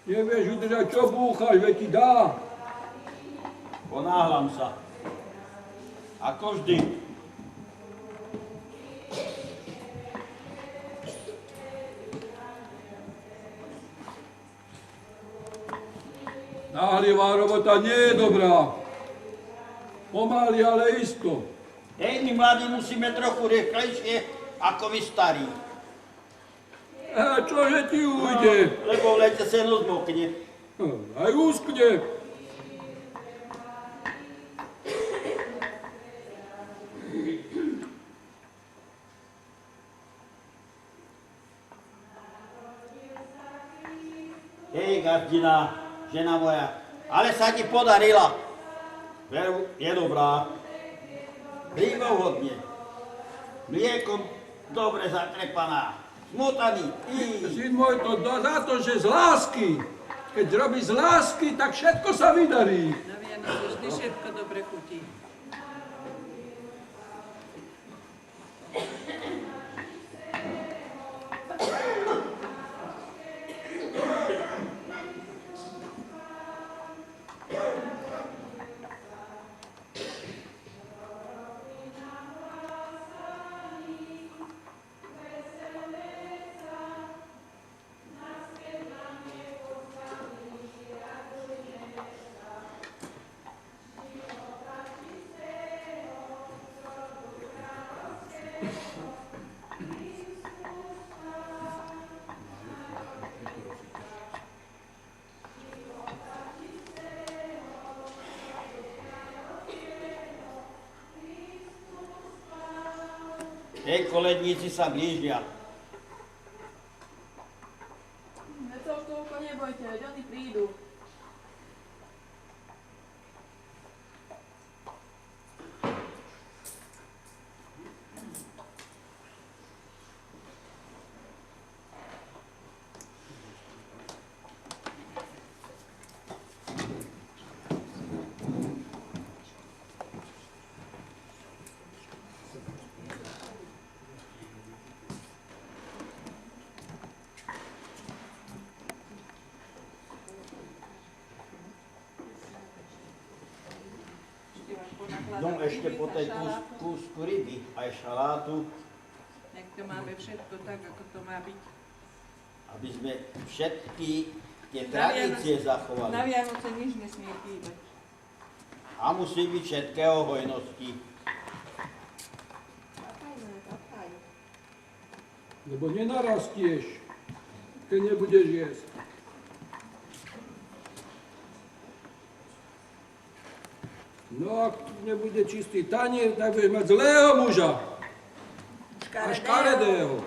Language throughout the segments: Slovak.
Nevieš udržať, čo búchaš, veď ti dá. Ponáhľam sa. Ako vždy. Náhlivá robota nie je dobrá. Pomaly, ale isto. Hej, my mladí musíme trochu rýchlejšie ako vy starí. A čože ti ujde? Lebo v lete seno zmokne. Aj uskne. Hej, gazdina, žena moja, ale sa ti podarila. Veru, je dobrá. Prívohodne. Mliekom dobre zatrepaná. Smotaný. Syn môj, to za to, že z lásky. Keď robí z lásky, tak všetko sa vydarí. Na Vianoce vždy všetko dobre chutí. Hej, koledníci sa blížia. Veď sa už toľko nebojte, veď oni prídu. No ešte po tej kúsku ryby, aj šalátu, Nech to máme všetko tak, ako to má byť. aby sme všetky tie tradície Na zachovali. Vianoce nič nesmie chýbať. A musí byť všetkého hojnosti. Lebo nenarastieš, keď nebudeš jesť. No ak nebude čistý tanier, tak budeš mať zlého muža. A škaredého.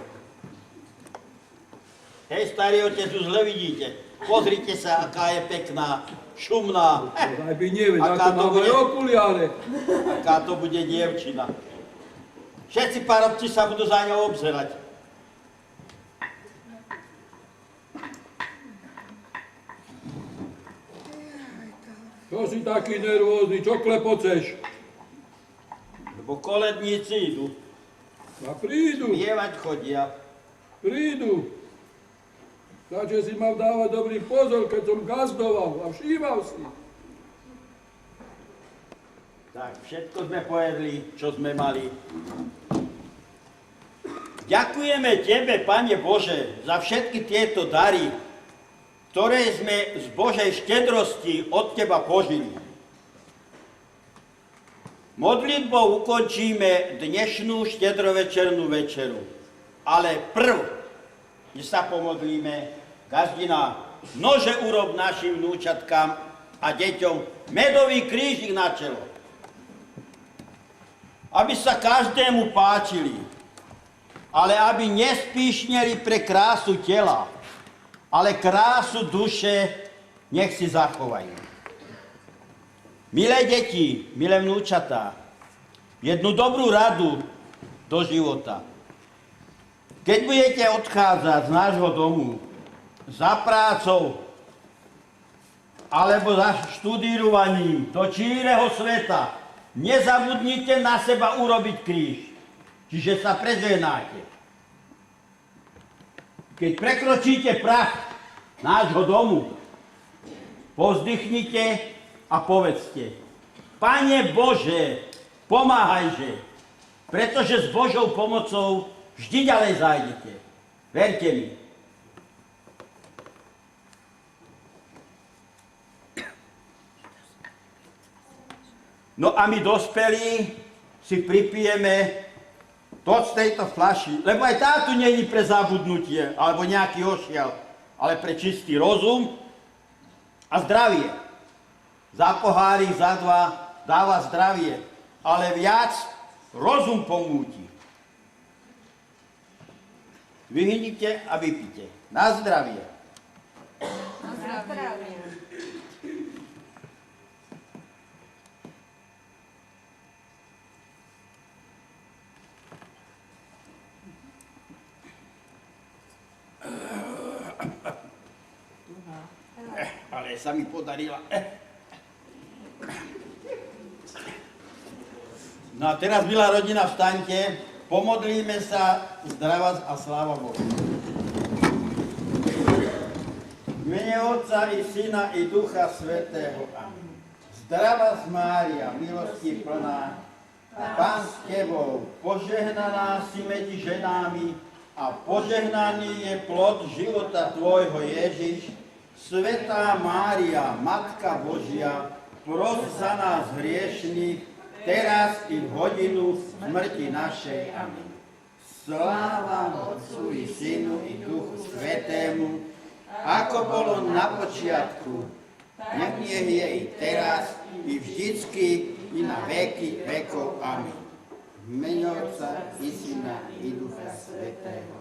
Hej, starý otec, už zle vidíte. Pozrite sa, aká je pekná, šumná. Aj by nevedel, Aká ako to má bude? moje okuliare. Aká to bude dievčina. Všetci parobci sa budú za ňou obzerať. Čo si taký nervózny, čo klepoceš? Lebo koledníci idú. A prídu, Spievať chodia. prídu. Takže si mal dávať dobrý pozor, keď som gazdoval a všímal si. Tak, všetko sme pojedli, čo sme mali. Ďakujeme Tebe, Pane Bože, za všetky tieto dary, ktoré sme z Božej štedrosti od Teba požili. Modlitbou ukončíme dnešnú štedrovečernú večeru. Ale než sa pomodlíme, gazdina, nože urob našim vnúčatkám a deťom medový krížik na čelo. Aby sa každému páčili, ale aby nespíšneli pre krásu tela, ale krásu duše nech si zachovajú. Milé deti, milé vnúčatá, jednu dobrú radu do života. Keď budete odchádzať z nášho domu za prácou alebo za študírovaním do číreho sveta, nezabudnite na seba urobiť kríž, čiže sa preženáte. Keď prekročíte prach nášho domu, Povzdychnite a povedzte: Pane Bože, pomáhajže, pretože s Božou pomocou vždy ďalej zájdete. Verte mi. No a my dospelí si pripijeme to z tejto fľaši, lebo aj tátu není pre zabudnutie, alebo nejaký ošial, ale pre čistý rozum a zdravie. Za pohárik, za dva dáva zdravie, ale viac rozum pomúti. Vyhnite a vypite. Na zdravie. Na zdravie. Ale sa mi podarila. No a teraz, milá rodina, vstaňte, pomodlíme sa, zdravá a sláva Bohu. V mene Otca i Syna i Ducha Svätého. Amen. Zdravá Mária, milosti plná, Pán s tebou, požehnaná si medzi ženami a požehnaný je plod života tvojho Ježiš. Svätá Mária, Matka Božia, pros za nás hriešných, teraz i v hodinu smrti našej. Amen. Sláva Otcu i Synu i Duchu Svätému, ako bolo na počiatku, nech je i teraz, i vždycky, i na veky vekov. Amen. V mene Otca i Syna i Ducha Svätého.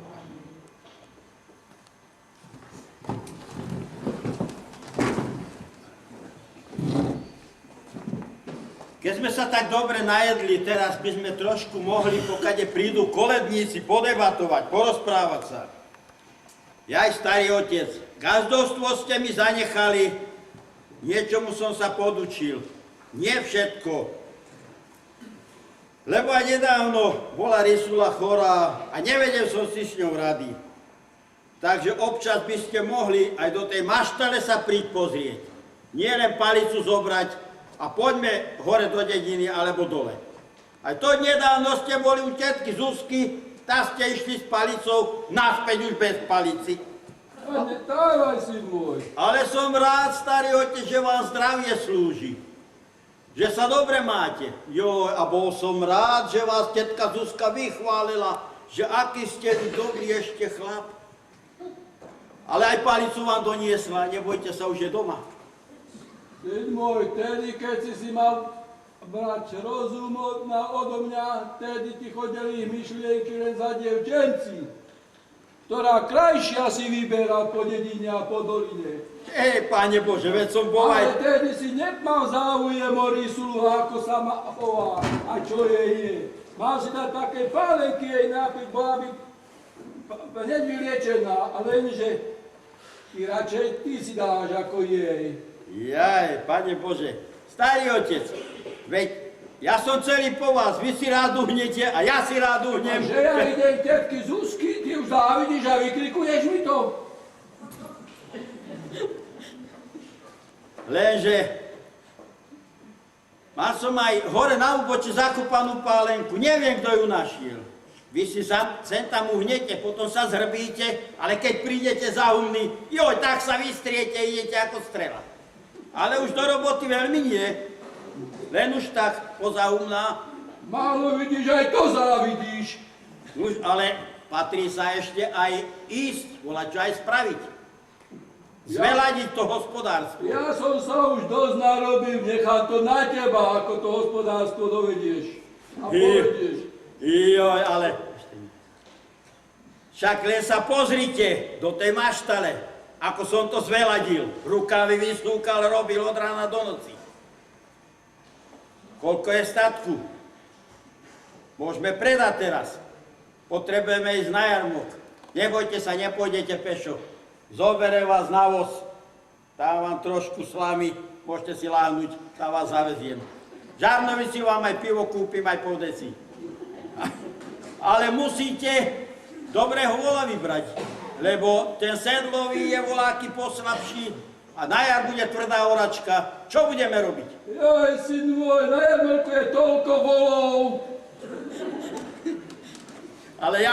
Keď sme sa tak dobre najedli, teraz by sme trošku mohli, pokade prídu koledníci, podebatovať, porozprávať sa. Jaj, starý otec, gazdovstvo ste mi zanechali, niečomu som sa podučil. Nie všetko. Lebo aj nedávno bola Risula chorá a nevedel som si s ňou rady. Takže občas by ste mohli aj do tej maštale sa príť pozrieť. Nie len palicu zobrať, a poďme hore do dediny alebo dole. Aj to nedávno ste boli u tetky Zuzky, tá ste išli s palicou, naspäť už bez palici. A netávaj, syn môj. Ale som rád, starý otec, že vám zdravie slúži. Že sa dobre máte. Joj, a bol som rád, že vás tetka Zuzka vychválila, že aký ste vy dobrý ešte chlap. Ale aj palicu vám doniesla, nebojte sa, už je doma. Syn môj, tedy, keď si mal brať rozum odo mňa, tedy ti chodili myšlienky len za dievčenci, ktorá krajšia si vyberá po dedine a po doline. Pane Bože, veď som bol aj... Ale tedy si nemal záujem o Risulu, ako sa chová a čo jej je. Mal si dať také pálenky jej nápiť, bola by hneď vyliečená, a lenže ty radšej ty si dáš ako jej. Jaj, Pane Bože, starý otec, veď ja som celý po vás, vy si rád uhnete a ja si rád uhnem. A že ja idem tetky Zuzky, ty už závidíš a vykrikuješ mi to. Lenže mal som aj hore na úboči zakúpanú pálenku, neviem, kto ju našiel. Vy si sem tam uhnete, potom sa zhrbíte, ale keď prídete za humny, joj, tak sa vystriete, idete ako strela. Ale už do roboty veľmi nie. Len už tak poza humná. Málo vidíš, aj to závidíš. Už, ale patrí sa ešte aj ísť, volať čo aj spraviť. Zveladiť to hospodárstvo. Ja som sa už dosť narobil, nechám to na teba, ako to hospodárstvo dovedieš. A povedieš. Joj, ale... Však len sa pozrite do tej maštale, ako som to zveladil. Rukávy vystúkal, robil od rána do noci. Koľko je statku? Môžeme predať teraz. Potrebujeme ísť na jarmok. Nebojte sa, nepôjdete pešo. Zoberiem vás na voz. Dám vám trošku slamy, môžete si láhnuť, tam vás zaveziem. Žarnovici vám aj pivo kúpim, aj po deci. Ale musíte dobrého vola vybrať, lebo ten sedlový je voláky poslabší A na jar bude tvrdá oračka. Čo budeme robiť? Jaj, syn môj, na jarmelku je toľko volov. Ale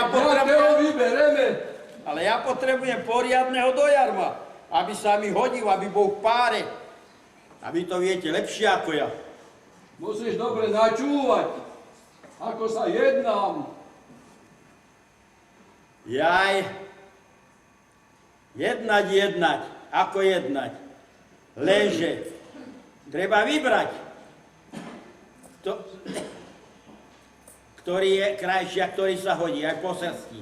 ja potrebujem poriadneho dojarma, aby sa mi hodil, aby bol v páre. A vy to viete lepšie ako ja. Musíš dobre načúvať, ako sa jednám. Jaj, jednať, ako jednať. Lenže treba vybrať, ktorý je krajší a ktorý sa hodí, aj po srsti.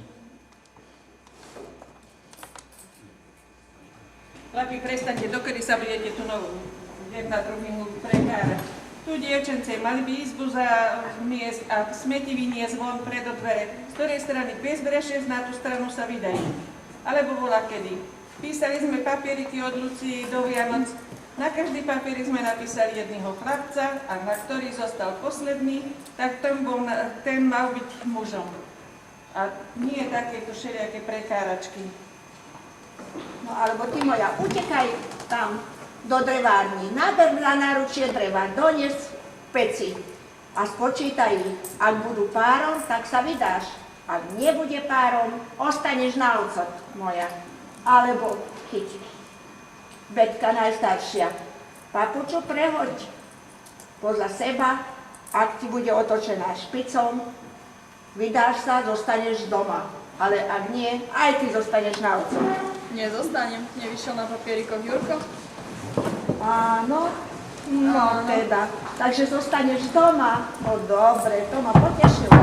Chlapi, prestaňte, dokedy sa budete tu jedna druhým prekárať. Tu dievčence mali by izbu za miest a smeti vyniesť von pred dvere, z ktorej strany bez brešec na tú stranu sa vydajú. Alebo bola kedy. Písali sme papieriky od Lucii do Vianoc. Na každý papier sme napísali jedného chlapca a na ktorý zostal posledný, tak ten mal byť mužom. A nie takéto všelijaké prekáračky. No alebo ty moja, utekaj tam do drevárny, naber na náručie dreva, donies peci a spočítaj ich. Ak budú párom, tak sa vydáš. Ak nebude párom, ostaneš na ocot, moja. Alebo chyť. Betka najstaršia. Papuču prehoď poza seba, ak ti bude otočená špicom, vydáš sa, zostaneš doma. Ale ak nie, aj ty zostaneš na ocot. Nezostanem, nevyšiel na papierikoch Jurko. Áno, no teda. Takže zostaneš doma. No dobre, to ma potešilo.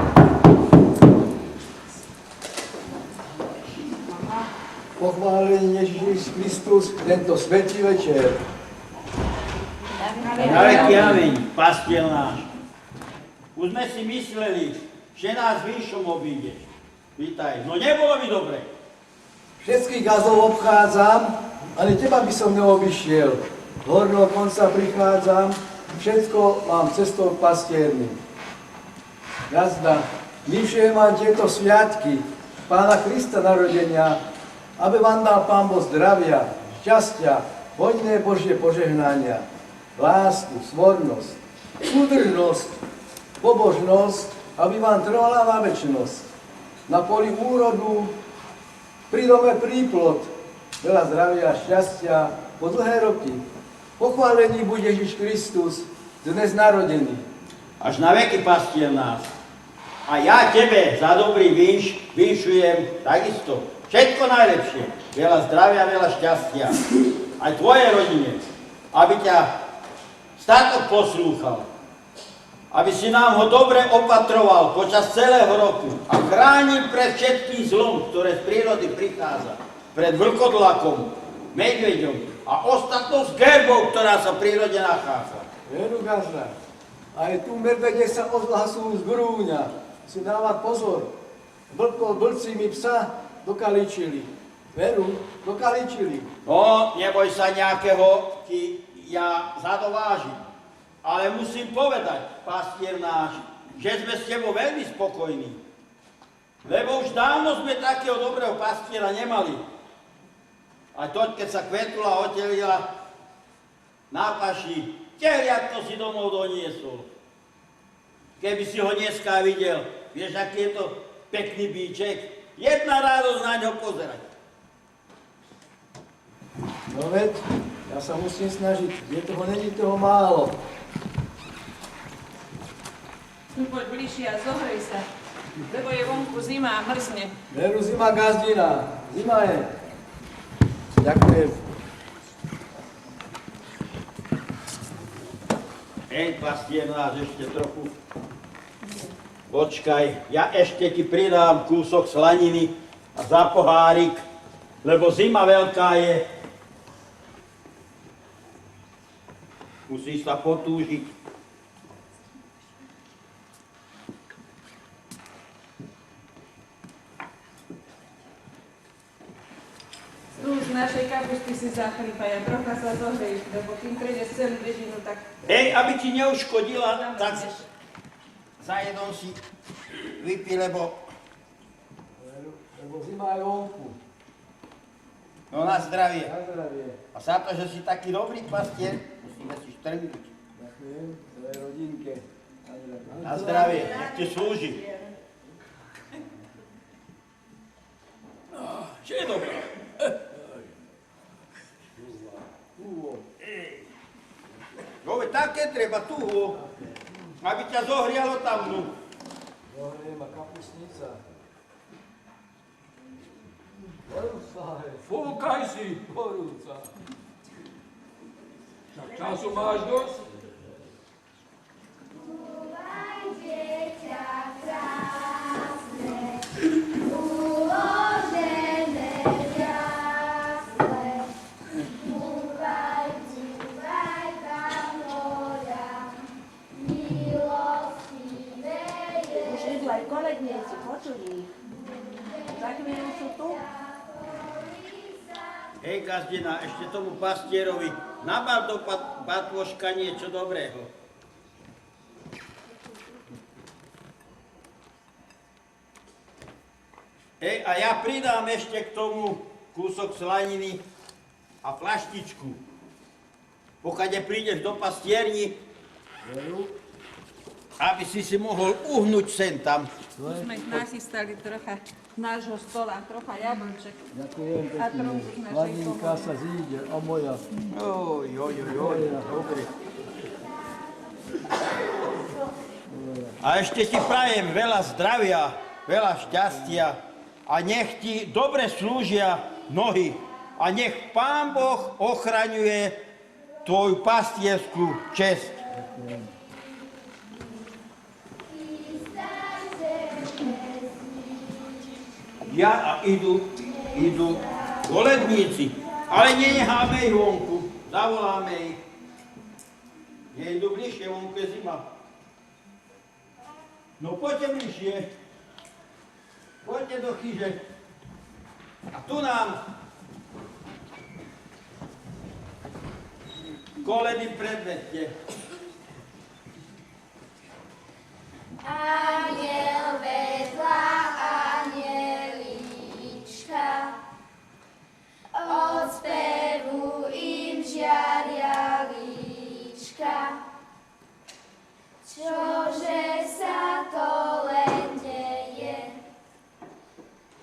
Pochválený Ježiš Kristus, tento svätý večer. Na veky ameň, pastiel náš. Už sme si mysleli, že nás výšom obídeš. Vítaj, no nebolo mi dobre. Všetkých gazov obchádzam, ale teba by som neobyšiel. Z horného konca prichádzam, všetko mám cestou pastiernym. Jazda, vyššie mám tieto sviatky, Pána Krista narodenia, aby vám dal Pán Boh zdravia, šťastia, hojné Božie požehnania, lásku, svornosť, súdržnosť, pobožnosť, aby vám trvala na večnosť. Na poli úrodu, pri dome príplod, veľa zdravia, šťastia, po dlhé roky. Pochválený bude Ježiš Kristus, dnes narodený. Až na veky pastiel nás. A ja tebe za dobrý vinšujem takisto. Všetko najlepšie. Veľa zdravia, veľa šťastia. Aj tvojej rodine. Aby ťa statok poslúchal. Aby si nám ho dobre opatroval počas celého roku a chránil pred všetkým zlom, ktoré z prírody prichádza. Pred vlkodlakom, medveďom a ostatnou z gerbou, ktorá sa v prírode nachádza. Veru, gazda, aj tu medvede sa odhlasujú z grúňa. Si dávať pozor. Blbci mi psa dokaličili. Veru, dokaličili. No, neboj sa nejakého ti ja zadovážim. Ale musím povedať, pastier náš, že sme s tebou veľmi spokojní. Lebo už dávno sme takého dobrého pastiera nemali. A to, keď sa kvetula otelila na paši, teliatko si domov doniesol. Keby si ho dneska videl, vieš, aký je to pekný bíček, jedna radosť na ňo pozerať. No veď, ja sa musím snažiť, není toho málo. Tu poď bližšie a zohrej sa, lebo je vonku zima a mrzne. Veru, zima gazdina, zima je. Ďakujem. Hej, pastier náš, ešte trochu. Počkaj, ja ešte ti pridám kúsok slaniny a za pohárik, lebo zima veľká je. Musíš sa potúžiť. Tu z našej kapusty si zachlípaj a trocha sa zohrej, lebo kým prejdeš celú dedinu, tak... Hej, aby ti neuškodila, tak za jednom si vypí, lebo Lebo zima je vonku. No na zdravie. Na zdravie. A za to, že si taký dobrý pastier, musíme si štrnúť. Ďakujem, celej rodinke. Na zdravie, nech ti slúži. Že je dobré. Jove, také treba tuho, aby ťa zohrialo tam vnú. Dohrie ma kapusnica. Horúca je. Fúkaj si. Horúca. Tak času máš dosť? Už idú aj koledníci, počuli ich. Za chvíľu sú tu. Hej, gazdina, ešte tomu pastierovi nabal do batôžka niečo dobrého. Hej, a ja pridám ešte k tomu kúsok slaniny a flaštičku. Pokade prídeš do pastierni, aby si mohol uhnúť sem tam. Sme nachystali trocha nášho stola, trocha jablček. Ďakujem A pekne. trochu z našej Hladinka sa zíde, a moja. Oj, dobre. A ešte ti prajem veľa zdravia, veľa šťastia a nech ti dobre slúžia nohy a nech Pán Boh ochraňuje tvoju pastierskú česť. Ja a idú koledníci, ale nenecháme ich vonku, zavoláme ich. Idú bližšie, vonku je zima. No poďte bližšie, poďte do chyže. A tu nám koledy predvedte. Aniel vedľa anielička, od spevu im žiaria líčka. Čože sa to len deje,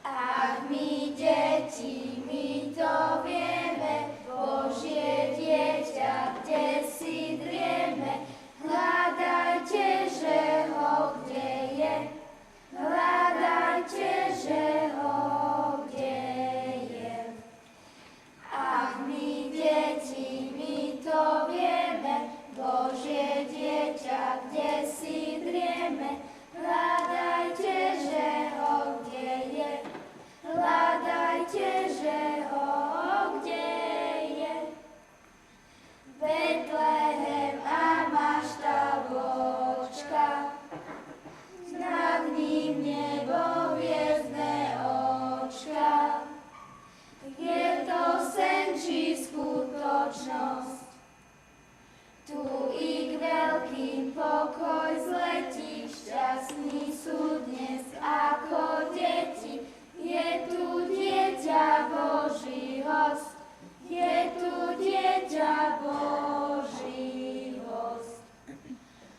ak my deti, my to vieme, Božie dieťa, kde si drieme, hľadajte, že ho kde je, hľadajte, že ho kde je. Ach, my deti, my to vieme, Božie dieťa, kde si drieme, hľadajte, že ho kde je, hľadajte, že ho kde je. Betlehem a maštavočka, nad ním nebo hviezdne očka. Je to sen či skutočnosť, tu i k veľkým pokoj zletí, šťastní sú dnes ako deti. Je tu dieťa Boží host, je tu dieťa Boží host.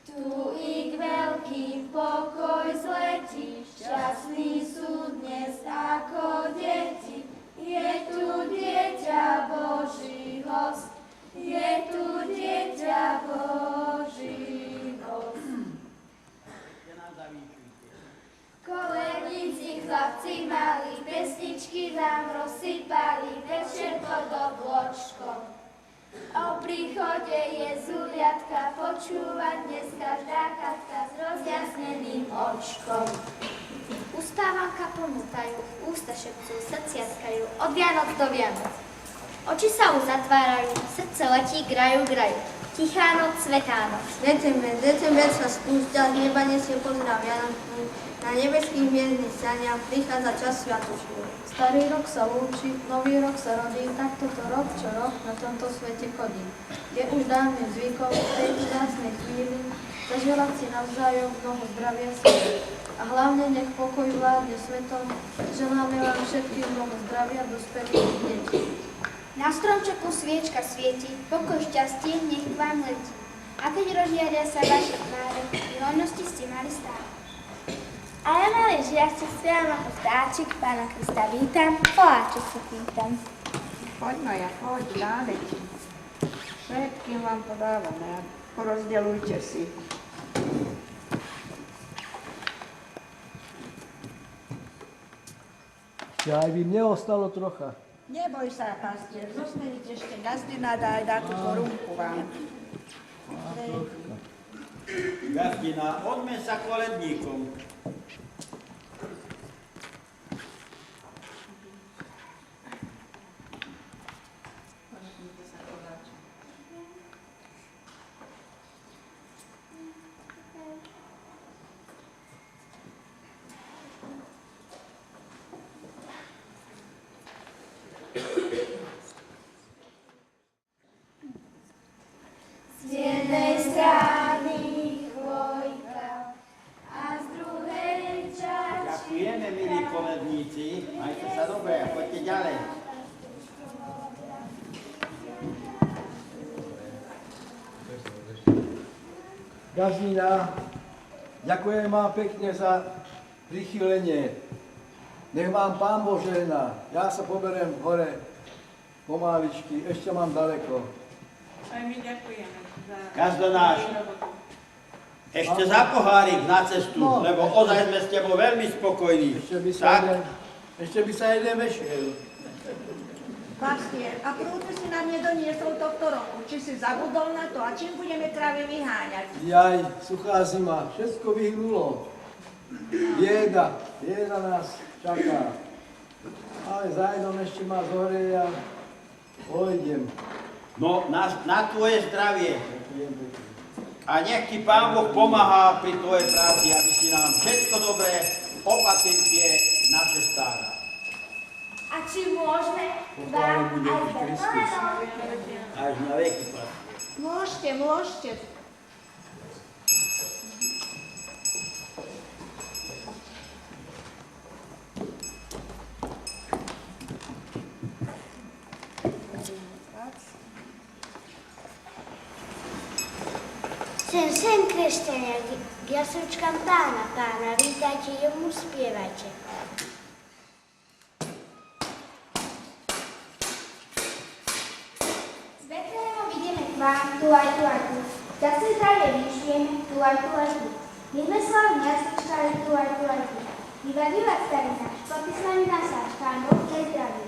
Tu i k veľkým pokoj zletí, šťastní sú dnes ako deti. Je tu dieťa Boží host, je tu dieťa Boží host. Koledníci, chlapci mali, pesničky nám rozsypali, večer pod obločkom. O príchode Jezuliatka počúva dnes každá chatka s rozjasneným očkom. Uspávanka pomútajú, ústa šepcú, srdcia tkajú, od Vianoc do Vianoc. Oči sa uzatvárajú, srdce letí, grajú. Tichá noc, svetá noc. December sa spúšťa, z neba nesie pozdrav Vianočný. Na nebeských hviezdnych saniach prichádza čas sviatočný. Starý rok sa lúči, nový rok sa rodí, tak toto rok čo rok na tomto svete chodí. Je už dávnym zvykom v tejto krásnej chvíli zaželať si navzájom mnoho zdravia síly. A a hlavne nech pokoj vládne svetom. Želáme vám všetkým mnoho zdravia, dospelých detí. Na stromčeku sviečka svieti, pokoj šťastie nech k vám letí. A keď rozžiaria sa vaše tváre, v hojnosti ste mali stále. A ja malý žiaček spievam ako vtáčik, Pána Krista vítam, koláček sa pýtam. Poď moja, poď, dávajte. Všetkým vám podávame a porozdeľujte si. Ja aj by mne ostalo trocha. Neboj sa, pastier, zostanete ešte gazdina, daj takú korunku vám. Gazdina, odme sa koledníkom. Z jednej strany chvojka a z druhej čačí. Ďakujeme, milí koledníci. Majte sa dobre a poďte ďalej. Gazdina, ďakujem vám pekne za prichylenie. Nech vám Pán Boh žehná. Ja sa poberiem hore pomaličky, ešte mám daleko. Aj my ďakujeme za Gazdonáš. robotu. Ešte za pohárik na cestu, No, lebo ozaj sme s tebou veľmi spokojní. Ešte by sa jeden vešiel. Pastier, a prúdy si nám nedoniesol tohto roku. Či si zabudol na to a čím budeme kravy vyháňať? Jaj, suchá zima, všetko vyhnulo. Bieda nás čaká. Ale zajedom ešte ma zohreje a pojdem. No, na tvoje zdravie. A nech ti Pán Boh pomáha pri tvojej práci, aby si nám všetko dobré opatril tie naše stáda. A či môžeme vám aj Betlehem? Až na veky, Pán. Môžete. Sem, kresťania, k jasličkám Pána, vítajte, jemu spievajte. Z Betlehema ideme k vám, tu aj tu. Šťastné zdravie vyšlieme, tu aj tu. My sme slavní jasličkári, tu aj tu. Iba divák starý náš, poďte s nami na sáč, Pán Boh je zdravie.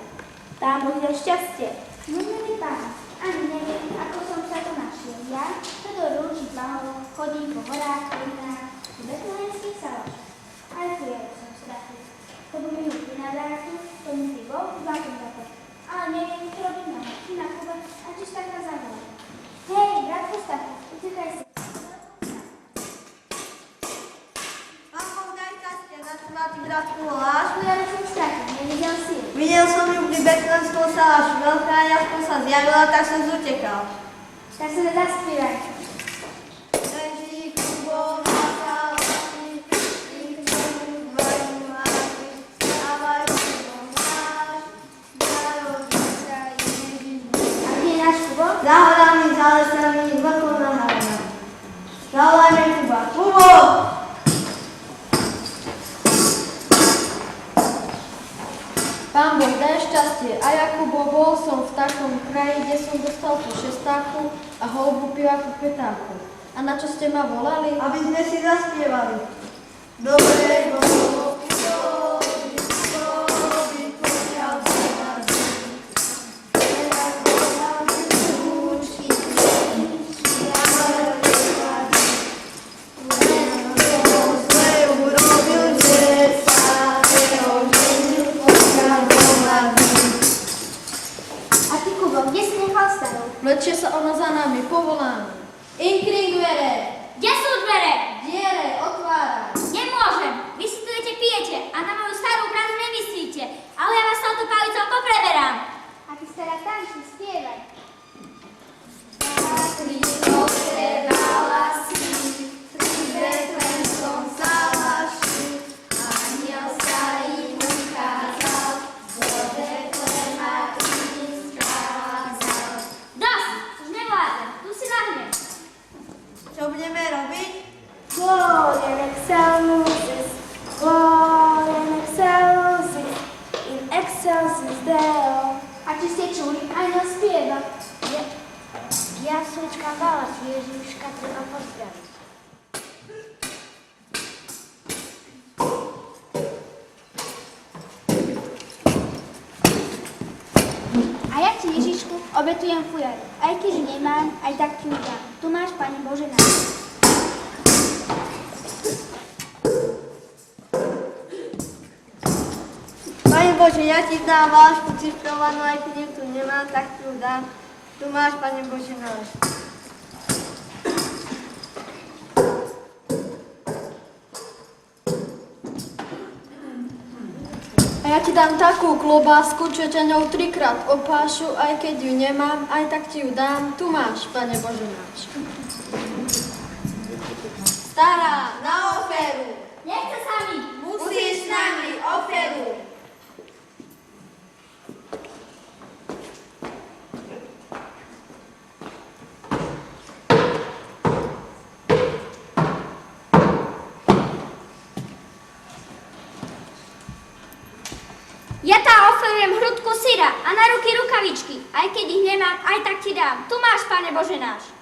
Pán Boh je šťastie. Milý Pán, ani neviem, ako som sa tu našiel. Ja, čo do rúži plahov, chodím po horách, kolinách, v betlehemských salašách. Ale tu ja som strachý. To bu minúty na drátu, to musí Boh zlatom zapať. Ale neviem, čo robím na hoči na Kuba, a čiž taká zavolá. Hej, bratko Stachu, utekaj sa. Pán Boh daj šťastie, za čo má ty bratku voláš? Ja som Stachu, nevidel si ju. Videl som ju pri betlehemskom salašu, veľká jazdka sa zjavila, tak som zutekal. Tak sa zaspívaj. A kde je náš Kubo? Za horami, za lesami, vlkom na hlavami. Zavolajme Kuba. Kubo! Pán Boh, daj šťastie. A Jakubo, bol som v takom kraji, kde som dostal po šestáku a holubu pivaku petáku. A na čo ste ma volali? Aby sme si zaspievali. Dobre, A ty Kubo, kde si nechal starou? Vlečie sa ona za nami, povolám. Inkring dvere! Kde sú dvere? Diere, otváraj! Nemôžem, vy ste čuli, aj nás spieva. Jaslička mala, Ježiška treba pozdraviť. A ja ti, Ježišku, obetujem fujaru. Aj keď nemám, aj tak ti ju dám. Tu máš, Pane Bože, nás. Pane Bože, ja ti dám vášku cifrovanú, aj keď tu nemám, tak ti ju dám. Tu máš, Pane Bože, náš. A ja ti dám takú klobásku, čo ťa ňou 3-krát opášu, aj keď ju nemám, aj tak ti ju dám. Tu máš, Pane Bože náš. Stará, na oferu. Nechce sa mi. Musíš s nami oferu. Ja tá oferujem hrudku syra a na ruky rukavičky. Aj keď ich nemám, aj tak ti dám. Tu máš, Pane Bože náš.